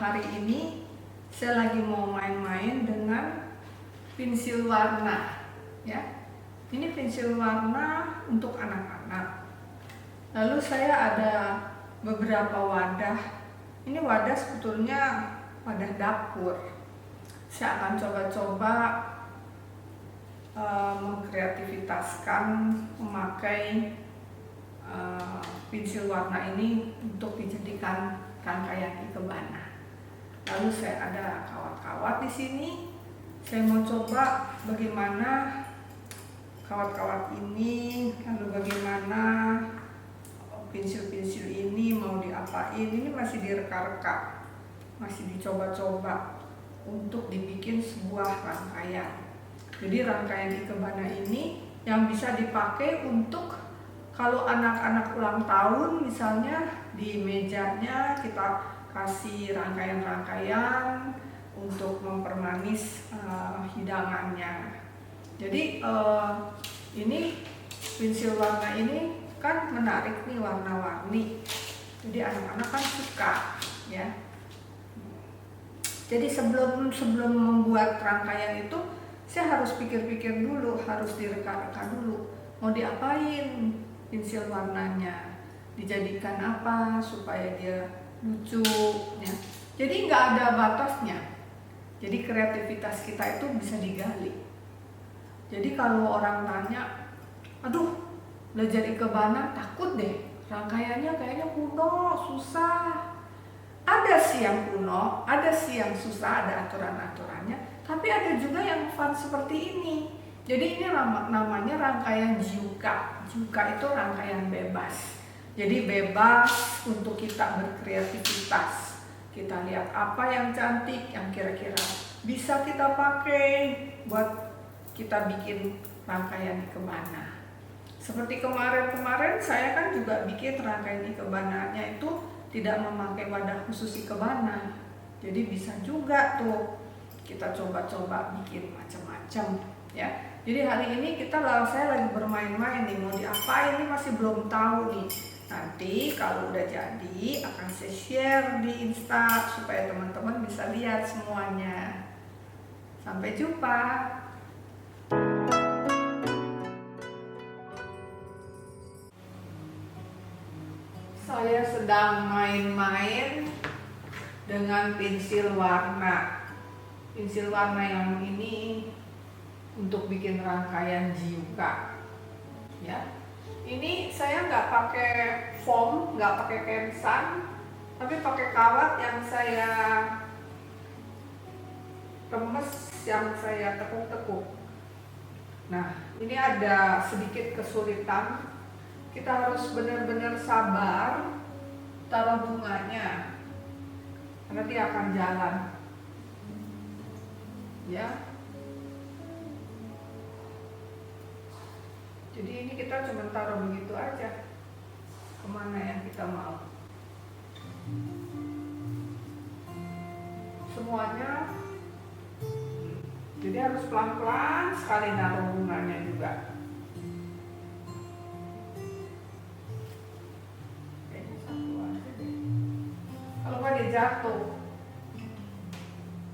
hari ini saya lagi mau main-main dengan pensil warna ya. Ini pensil warna untuk anak-anak. Lalu saya ada beberapa wadah. Ini wadah sebetulnya wadah dapur. Saya akan coba-coba mengkreativitaskan memakai pensil warna ini untuk dijadikan rangkaian ikebana. Lalu saya ada kawat-kawat di sini. Saya mau coba bagaimana kawat-kawat ini, lalu bagaimana pensil-pensil ini mau diapain. Ini masih direka-reka, masih dicoba-coba untuk dibikin sebuah rangkaian. Jadi rangkaian ikebana ini yang bisa dipakai untuk kalau anak-anak ulang tahun misalnya, di mejanya kita kasih rangkaian-rangkaian untuk mempermanis hidangannya. Jadi ini pensil warna ini kan menarik nih, warna-warni. Jadi anak-anak kan suka ya. Jadi sebelum membuat rangkaian itu saya harus pikir-pikir dulu, harus direka-reka dulu. Mau diapain pensil warnanya? Dijadikan apa supaya dia lucu ya. Jadi nggak ada batasnya. Jadi kreativitas kita itu bisa digali. Jadi kalau orang tanya, aduh belajar ikebana takut deh, rangkaiannya kayaknya kuno, susah. Ada sih yang kuno, ada sih yang susah, ada aturan-aturannya. Tapi ada juga yang fun seperti ini. Jadi ini namanya rangkaian Jiuka. Jiuka itu rangkaian bebas. Jadi bebas untuk kita berkreativitas. Kita lihat apa yang cantik, yang kira-kira bisa kita pakai buat kita bikin rangkaian ikebana. Seperti kemarin saya kan juga bikin rangkaian ikebananya itu tidak memakai wadah khusus ikebana. Jadi bisa juga tuh kita coba-coba bikin macam-macam ya. Jadi hari ini saya lagi bermain-main nih, mau diapain ini masih belum tahu nih. Nanti kalau udah jadi akan saya share di Insta supaya teman-teman bisa lihat semuanya. Sampai jumpa. Saya sedang main-main dengan pensil warna. Pensil warna yang ini untuk bikin rangkaian Jiuka ya. Ini saya nggak pakai foam, nggak pakai kensan, tapi pakai kawat yang saya remes, yang saya tekuk-tekuk. Nah, ini ada sedikit kesulitan. Kita harus benar-benar sabar taruh bunganya, karena dia akan jalan ya. Jadi ini kita cuma taruh begitu aja kemana yang kita mau. Semuanya. Jadi harus pelan-pelan sekali naruh bunganya juga. Kayaknya satu aja deh. Kalau nggak dia jatuh.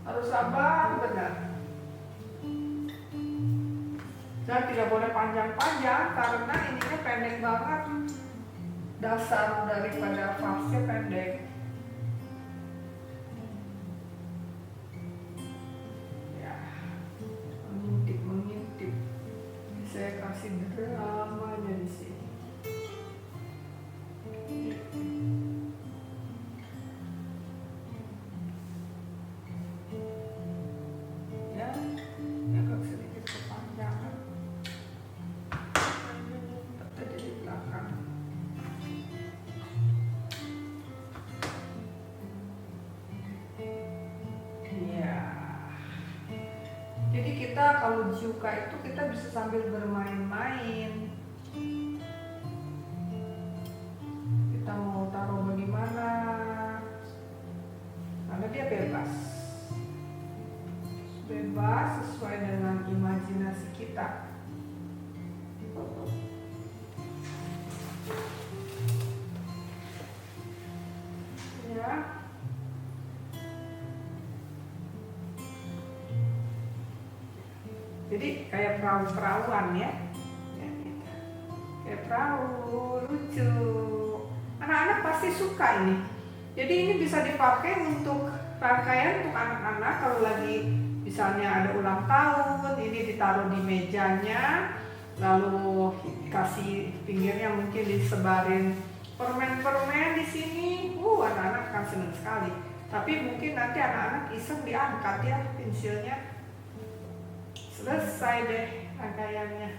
Harus sabar benar. Dan tidak boleh panjang-panjang karena ininya pendek banget. Dasar daripada vasnya pendek. Ya, mengintip. Saya kasih dramanya di sini. Ya, agak sedikit kepanjangan. Di belakang. Iya. Jadi kita kalau Jiuka itu kita bisa sambil bermain-main. Kita mau taruh bagaimana? Karena dia bebas. Bebas sesuai dengan imajinasi kita. Ya. Jadi kayak perahu-perahuan ya. Kayak perahu, lucu. Anak-anak pasti suka ini. Jadi ini bisa dipakai untuk rangkaian untuk anak-anak kalau lagi misalnya ada ulang tahun, ini ditaruh di mejanya, lalu dikasih pinggirnya mungkin disebarin permen-permen di sini. Anak-anak akan senang sekali. Tapi mungkin nanti anak-anak iseng diangkat ya pensilnya. Selesai deh rangkaiannya.